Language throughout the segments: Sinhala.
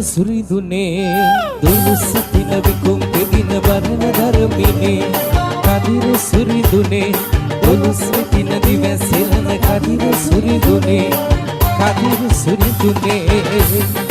සුරිදුනේ දුලුස පින විකුම් දෙදින වරණ ධර්මිනේ කදිර සුරිදුනේ දුලුස පින දිවසෙලන කදිර සුරිදුනේ කදිර සුරිදුනේ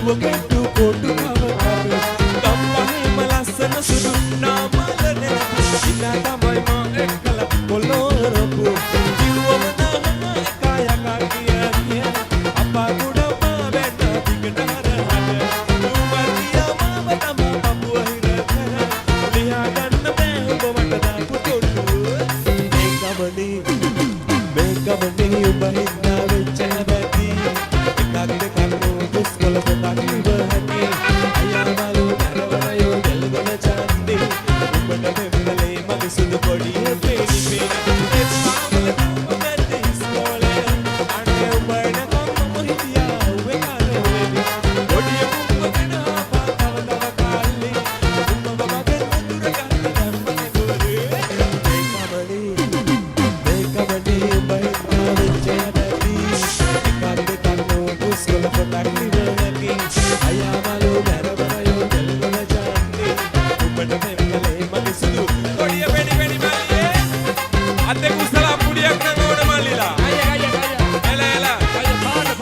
පුවකටු කොටු කවකරු ගම්පහේම ලස්සන සුදු නාමලනේ ඉන්න තමයි මා එක්කල කොළොරපු කිව්වම නෑ කායකා කිය අපා ගුඩමා වෙන්න දිගට හරහට උඹරියා මාව තම පපුව හිර කර ලියා ගන්න බෑ ඔබ මට දාපු කොටු මේ ගමනේ ඔබ හින්දා වෙච්ච නැති එකක් දෙකක් නෝටස් කොළ පොතක් ඉව හැටි අයියාමලු නරවරයෝ දෙල්ගොන චන්දි ඔබට පෙම්බලේ මගේ සුදු පොඩිය පෙනිපේ එත් මාමල ඔබට ඉස්කෝලේ අනේ ඔබට කම්ම හිටියා ඔබේ කාලේ පොඩිය කුඹගෙන ආපා තව කාලේ ඔබ මගේ මුදුර ගන්න ධර්මනේ ගොරේ මේ ගමනේ ඔබ හින්දා වෙච්ච නැති එකක් දෙකක් නෝටස් කොළ පොතක් ඉව හැටි අයියාමලු නරවරයෝ දෙල්ගොන චන්දි ඔබට පෙම්බලේ මගේ සුදු පොඩිය පෙනි මල්ලියේ අතේ කුසලා පුඩියක් නෝන මල්ලිලා එලා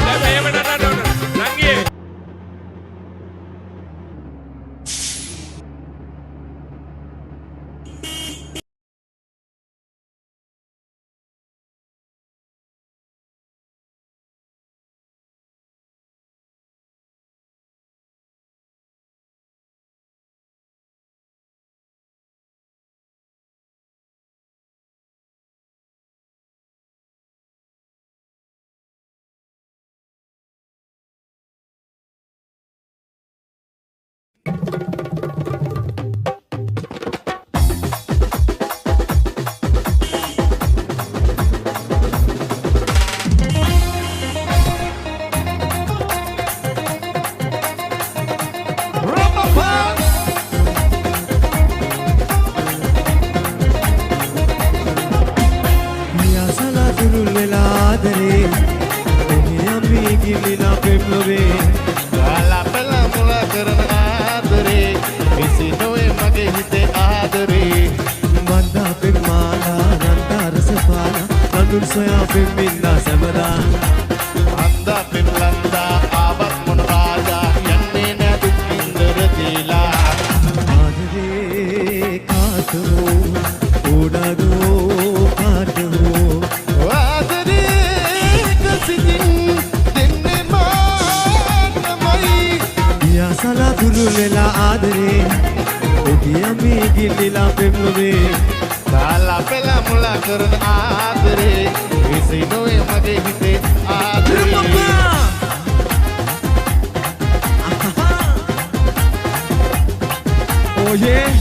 දැන් මේව නටන්න ඕන නංගියේ soya femminna samada anda pinlanda abat mon raja yanne na dukindra dila adre kaatu odadu kaatu adre kasidin denne maanamai ya sala dulu vela adre ogiami gillila pemluve kala pela mula karan adre visi noe mage hite adre oh yeah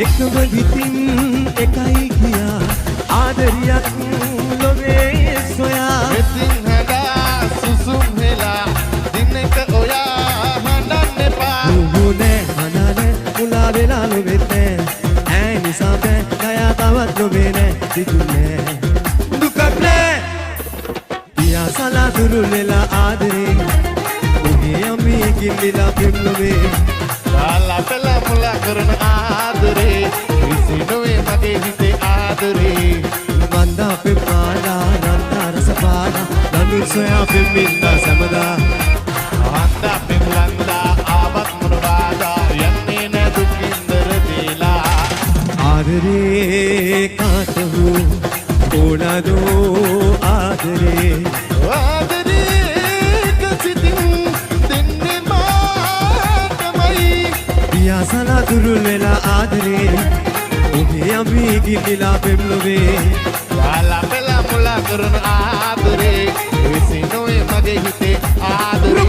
ekam hitin ekai kiya adariyak lobe soya etin hada susum hela dineka oya hananne pa mune hanane mula vela lobete aini sabe gaya tawat lobene digune dukakne ya sala durulela adre uge ami gillila pemlobe sala pela mula karana adre visi noe mage hite adre Nanda pimala, nanda rasapala, nandu soya pimminna samada. Nanda pimlanda, abat munraja, yanne na dukindra dila. Adre kaatahu, onadu adre. Adre kasidin denne maatamai. Diya sala durulvela adre. Uge ami gillila pemluve wala pela mula karun adre visi noe mage hite adre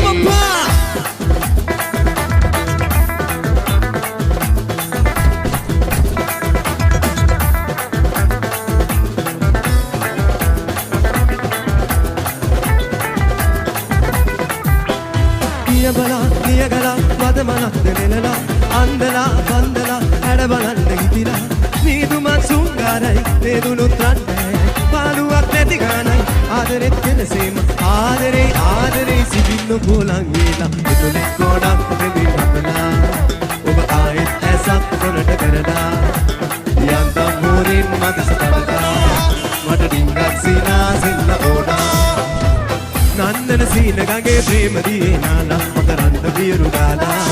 niyabala niyagala vadamana denela andala bandala adabalande gitila Niduma sungarai, nedunu tranne Paluak neti ganai, adaret kenesema Adare sibinnu kolangela Itule kodak revi namala Oba aet aisa ප්‍රේම දියේ නාලා මකරන්ත වියරු ගාලා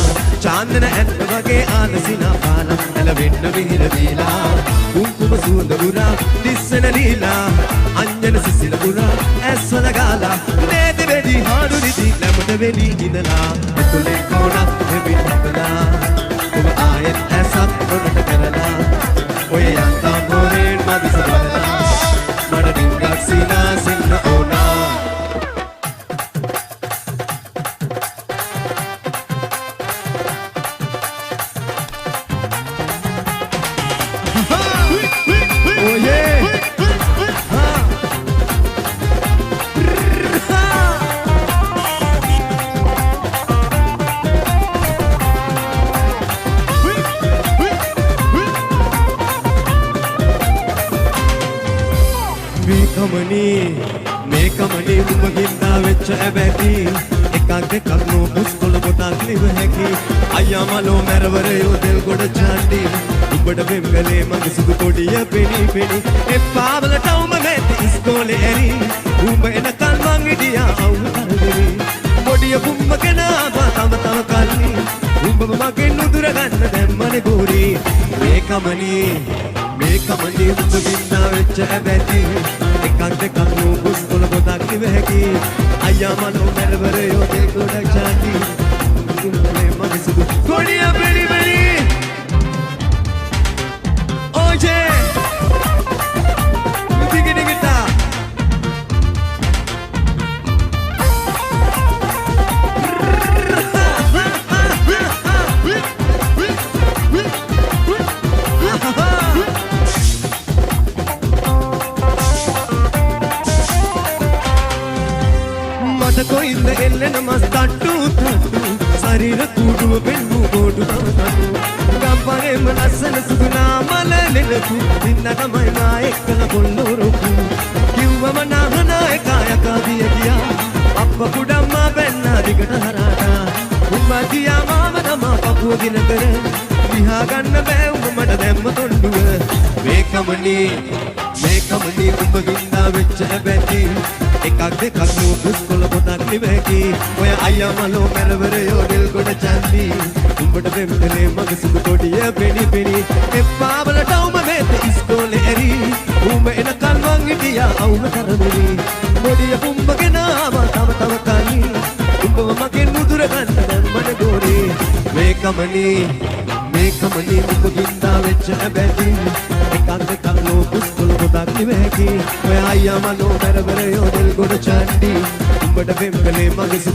චාන්දන ඇත්ත වගේ ආනසිනා පාලා එළවෙන්න විහිර දීලා කුංකුම සුවඳ උරා දිස්සන ලීලා අංජන සිසිල උරා ඇස්වල ගාලා නේද වෙඩි හාඩු රිදි නැමත වෙඩි ඉඳලා එතුලේ කොණක් දෙවි නපලා ඔබ ආයෙත් ඇසත් ඔන්නට කරලා ඔය යන්තා මොරේන් මදිස බලලා මඩ ඩිංගක් සීනා සින්න ඕනා oh yeah මේ කමනේ උඹ ගින්නා වෙච්ච ඇබැටි එකක් දෙකක් නෝ පුස්කොළ පොතක් ලිව හැකි අයියා මලෝ මැරවරයෝ දෙල් ගොඩ චාන්ඩි උඹට වෙම්ගලේ මගේ සුදු පොඩිය පෙනි පෙනි එපා වලටවම මැද ඉස්කෝලේ ඇරි උඹ එනකල් මං හිටියා අවුල් කරදෙවි පොඩිය පුම්මගෙන ආවා තම කල්ලි උඹ මගේ නුදුර ගන්න දැම්මනේ බෝරි මේ කමනේ උඹ ගින්නා වෙච්ච ඇබැටි එකක් දෙකක් නෝ පුස්කොළ පොතක් ලිව හැකි අයියා මලෝ මැරවරයෝ දෙල් ගොඩ චාන්ඩි උඹේ මගේ සුදු පොඩිය පෙනි පෙනි oye digga digga මට කොයින්ද එල්ලෙන මස් තට්ටු ශරීර කුඩුව පෙන්නු ගොඩු තවතටු ගම්පරේම ලස්සන සුදු නාමල නෙලපු දින්න තමයි මා එක්කන පොල්ලොරොකු කිව්වම නහන එකයක දිය ගියා අප්ප කුඩම්ම බැන්නා දිගට හරහා උඹ දියා මාම තමා පපුව ගින කර විහා ගන්න බෑ උඹ මට දැම්ම තොණ්ඩුව මේ කමනේ උඹ ගින්නා වෙච්ච ඇබැටි එකක් දෙකක් නෝ පුස්කොළ පොතක් ලිව හැකි ඔය අයියා මලෝ මැරවරයෝ දෙල් ගොඩ චන්දි උඹට වෙම්ගලේ මගේ සුදු පොඩිය පෙනි පෙනි එපා වලටවම මේත ඉස්කෝලේ ඇරි උඹ එනකල් මං හිටියා අවුල කරදෙවි පොඩිය පුම්බගෙන ආවා තව කලි උඹව මගේ නුදුර ගන්න දැම්මනේ ගෝරි මේ කමනේ උඹ ගින්නා වෙච්ච ඇබැටි එකක් දෙකක් නෝ පුස්කොළ පොතක් ලිව හැකි ඔය අයියා මලෝ මැරවරයෝ දෙල් ගොඩ චන්දි උඹට වෙම්ගලේ මගේ